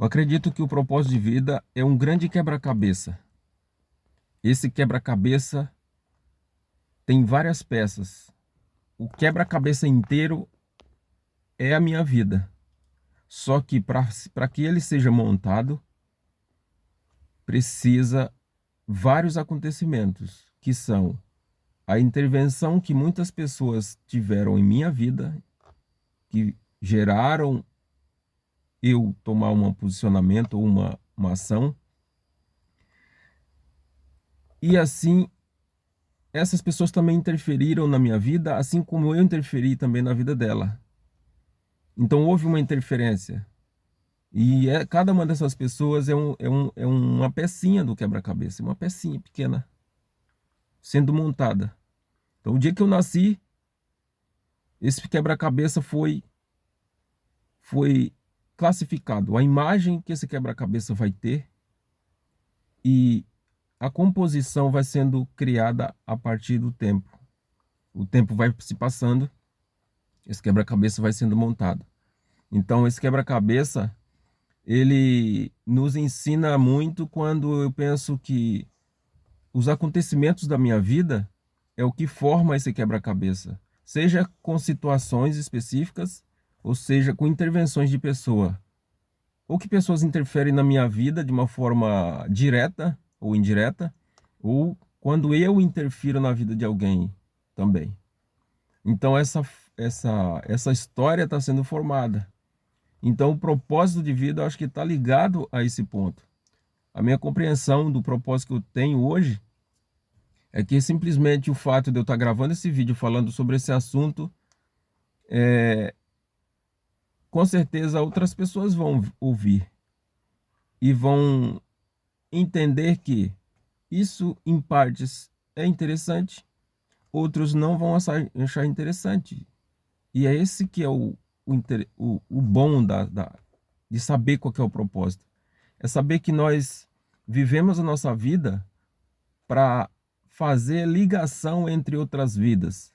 Eu acredito que o propósito de vida é um grande quebra-cabeça. Esse quebra-cabeça tem várias peças. O quebra-cabeça inteiro é a minha vida. Só que para que ele seja montado, precisa vários acontecimentos, que são a intervenção que muitas pessoas tiveram em minha vida, que geraram eu tomar um posicionamento ou uma ação. E assim, essas pessoas também interferiram na minha vida, assim como eu interferi também na vida dela. Então houve uma interferência. E cada uma dessas pessoas é uma pecinha do quebra-cabeça, uma pecinha pequena, sendo montada. Então, o dia que eu nasci, esse quebra-cabeça foi classificado. A imagem que esse quebra-cabeça vai ter e a composição vai sendo criada a partir do tempo. O tempo vai se passando, esse quebra-cabeça vai sendo montado. Então, esse quebra-cabeça, ele nos ensina muito quando eu penso que os acontecimentos da minha vida é o que forma esse quebra-cabeça, seja com situações específicas, ou seja com intervenções de pessoa, ou que pessoas interferem na minha vida de uma forma direta ou indireta, ou quando eu interfiro na vida de alguém também. Então essa história está sendo formada. Então o propósito de vida eu acho que está ligado a esse ponto. A minha compreensão do propósito que eu tenho hoje é que simplesmente o fato de eu estar gravando esse vídeo falando sobre esse assunto, com certeza outras pessoas vão ouvir e vão entender que isso, em partes, é interessante, outros não vão achar interessante. E é esse que é o bom de saber qual que é o propósito. É saber que nós vivemos a nossa vida para fazer ligação entre outras vidas.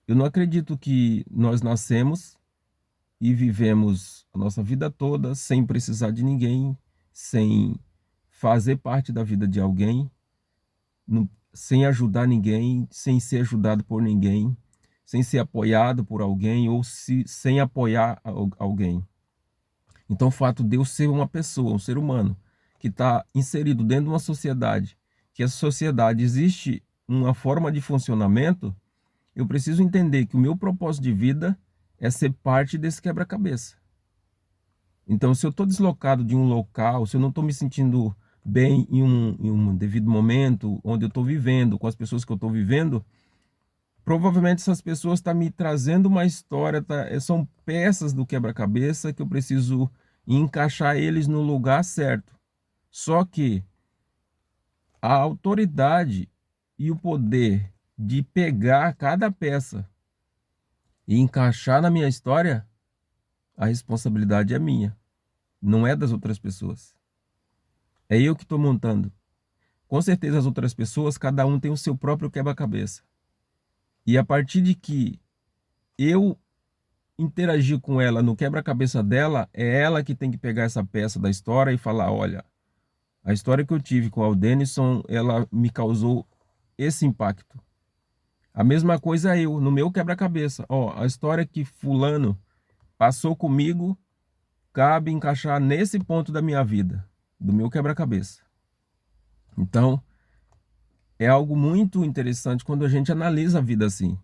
Eu não acredito que nós nascemos e vivemos a nossa vida toda sem precisar de ninguém, sem fazer parte da vida de alguém, sem ajudar ninguém, sem ser ajudado por ninguém, sem ser apoiado por alguém ou sem apoiar alguém. Então, o fato de eu ser uma pessoa, um ser humano, que está inserido dentro de uma sociedade, que a sociedade existe uma forma de funcionamento, eu preciso entender que o meu propósito de vida é ser parte desse quebra-cabeça. Então, se eu estou deslocado de um local, se eu não estou me sentindo bem em um devido momento, onde eu estou vivendo, com as pessoas que eu estou vivendo, provavelmente essas pessoas estão me trazendo uma história, são peças do quebra-cabeça que eu preciso encaixar eles no lugar certo. Só que a autoridade e o poder de pegar cada peça e encaixar na minha história, a responsabilidade é minha, não é das outras pessoas. É eu que estou montando. Com certeza as outras pessoas, cada um tem o seu próprio quebra-cabeça. E a partir de que eu interagir com ela no quebra-cabeça dela, é ela que tem que pegar essa peça da história e falar, olha, a história que eu tive com o Denison, ela me causou esse impacto. A mesma coisa eu, no meu quebra-cabeça. Ó, a história que fulano passou comigo, cabe encaixar nesse ponto da minha vida, do meu quebra-cabeça. Então, é algo muito interessante quando a gente analisa a vida assim.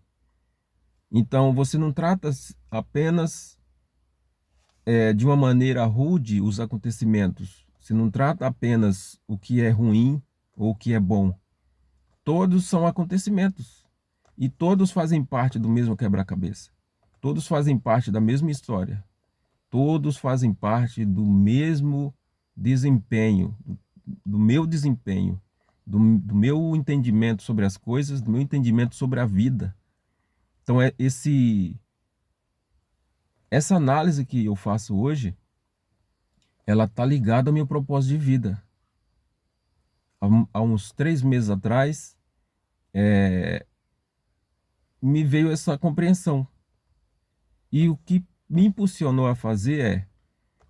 Então, você não trata apenas de uma maneira rude os acontecimentos. Você não trata apenas o que é ruim ou o que é bom. Todos são acontecimentos. E todos fazem parte do mesmo quebra-cabeça. Todos fazem parte da mesma história. Todos fazem parte do mesmo desempenho, do meu desempenho, do meu entendimento sobre as coisas, do meu entendimento sobre a vida. Então, essa análise que eu faço hoje, ela está ligada ao meu propósito de vida. Há uns 3 meses atrás, me veio essa compreensão. E o que me impulsionou a fazer é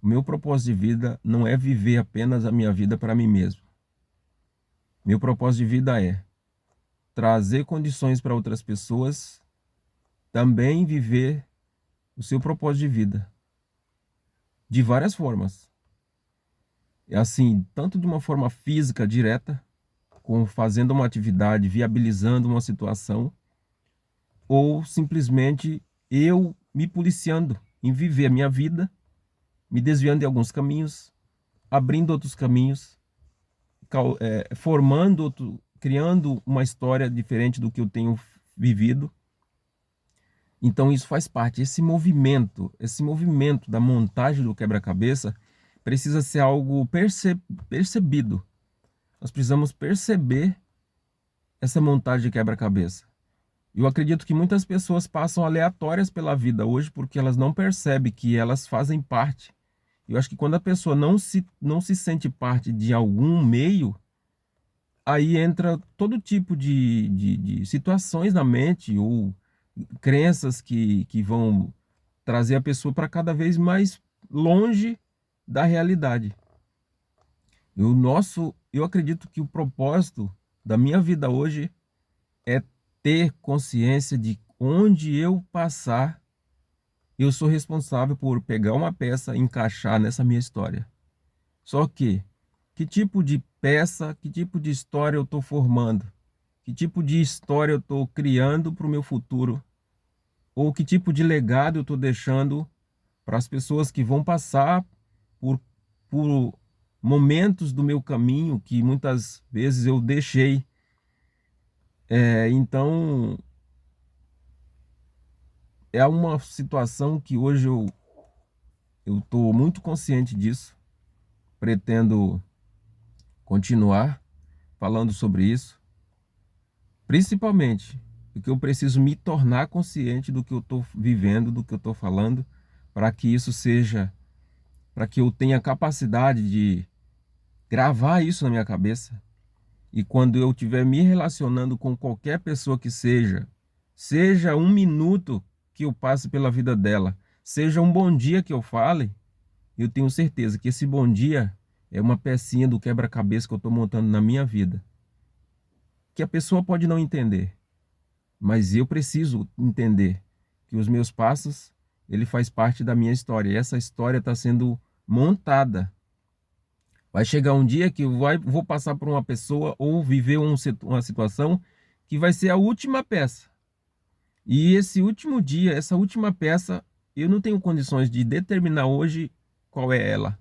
O meu propósito de vida não é viver apenas a minha vida para mim mesmo. Meu propósito de vida é trazer condições para outras pessoas também viver o seu propósito de vida. De várias formas. É assim, tanto de uma forma física direta, como fazendo uma atividade, viabilizando uma situação, ou simplesmente eu me policiando em viver a minha vida, me desviando de alguns caminhos, abrindo outros caminhos, formando criando uma história diferente do que eu tenho vivido. Então isso faz parte, esse movimento da montagem do quebra-cabeça precisa ser algo percebido. Nós precisamos perceber essa montagem de quebra-cabeça. Eu acredito que muitas pessoas passam aleatórias pela vida hoje porque elas não percebem que elas fazem parte. Eu acho que quando a pessoa não se sente parte de algum meio, aí entra todo tipo de situações na mente ou crenças que vão trazer a pessoa para cada vez mais longe da realidade. Eu acredito que o propósito da minha vida hoje é ter consciência de onde eu passar, eu sou responsável por pegar uma peça e encaixar nessa minha história. Só que tipo de peça, que tipo de história eu estou formando? Que tipo de história eu estou criando para o meu futuro? Ou que tipo de legado eu estou deixando para as pessoas que vão passar por, por momentos do meu caminho que muitas vezes eu deixei. Então, é uma situação que hoje eu estou muito consciente disso. Pretendo continuar falando sobre isso, principalmente porque eu preciso me tornar consciente do que eu estou vivendo, do que eu estou falando, para que isso seja, para que eu tenha capacidade de gravar isso na minha cabeça. E quando eu estiver me relacionando com qualquer pessoa que seja um minuto que eu passe pela vida dela, seja um bom dia que eu fale, eu tenho certeza que esse bom dia é uma pecinha do quebra-cabeça que eu estou montando na minha vida. Que a pessoa pode não entender, mas eu preciso entender que os meus passos, ele faz parte da minha história. E essa história está sendo montada. Vai chegar um dia que vou passar por uma pessoa ou viver uma situação que vai ser a última peça. E esse último dia, essa última peça, eu não tenho condições de determinar hoje qual é ela.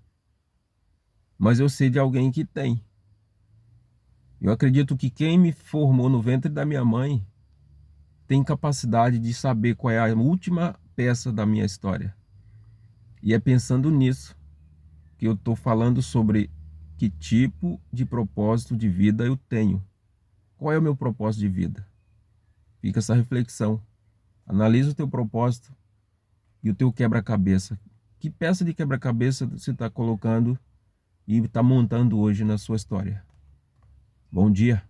Mas eu sei de alguém que tem. Eu acredito que quem me formou no ventre da minha mãe tem capacidade de saber qual é a última peça da minha história. E é pensando nisso que eu estou falando sobre que tipo de propósito de vida eu tenho. Qual é o meu propósito de vida? Fica essa reflexão. Analisa o teu propósito e o teu quebra-cabeça. Que peça de quebra-cabeça você está colocando e está montando hoje na sua história? Bom dia.